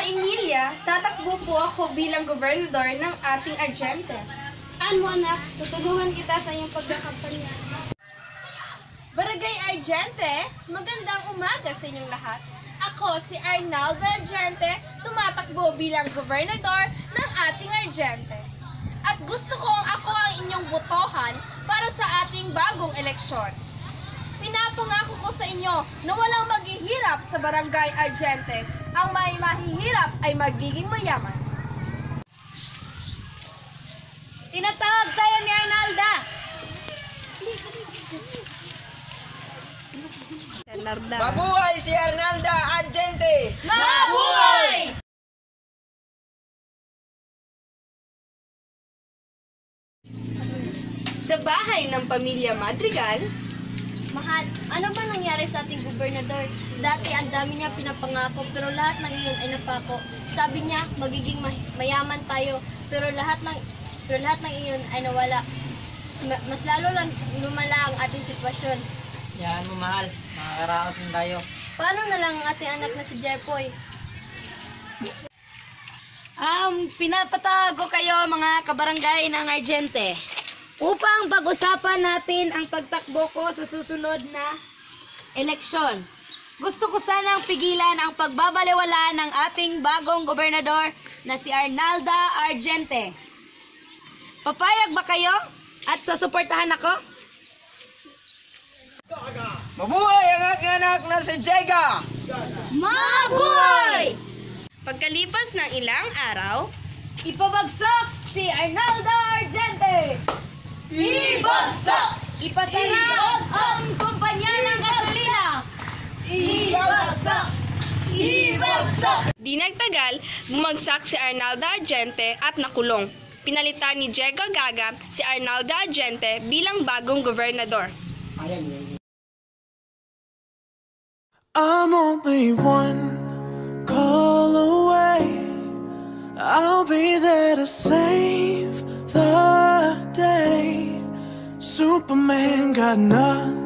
Emilia, tatakbo po ako bilang gobernador ng ating Argente. Ano anak, tutulungan kita sa iyong pagkakampanya. Barangay Argente, magandang umaga sa inyong lahat. Ako si Arnaldo Argente, tumatakbo bilang gobernador ng ating Argente. At gusto kong ako ang inyong botohan para sa ating bagong eleksyon. Pinapangako ko sa inyo na walang maghihirap sa Barangay Argente. Ang may mahihirap ay magiging mayaman. Tinatawag tayo ni Arnalda. Mabuhay si Arnalda Argente! Mabuhay! Sa bahay ng pamilya Madrigal, Mahal, ano ba nangyari sa ating gobernador? Dati ang dami niya pinapangako pero lahat ng iyon ay napako. Sabi niya magiging mayaman tayo pero lahat ng iyon ay nawala. Mas lalo lang lumala ang ating sitwasyon. Yan mo mahal, makakaraos din tayo. Paano na lang ang ating anak na si Jepoy? Pinapatago kayo mga kabarangay ng Argente upang pag-usapan natin ang pagtakbo ko sa susunod na eleksyon. Gusto ko sanang pigilan ang pagbabaliwala ng ating bagong gobernador na si Arnalda Argente. Papayag ba kayo at susuportahan ako? Mabuhay ang aking anak na si Jega! Mabuhay! pagkalipas ng ilang araw, Ipabagsak si Arnalda Argente! Ibagsak! Ipasara ang kumpanya ng gasolina! Ibagsak! Ibagsak! di nagtagal, bumagsak si Arnalda Argente at nakulong. Pinalitan ni Diego Gaga si Arnalda Argente bilang bagong gobernador. I'm only one call away. I'll be there to save the day. Superman got nothing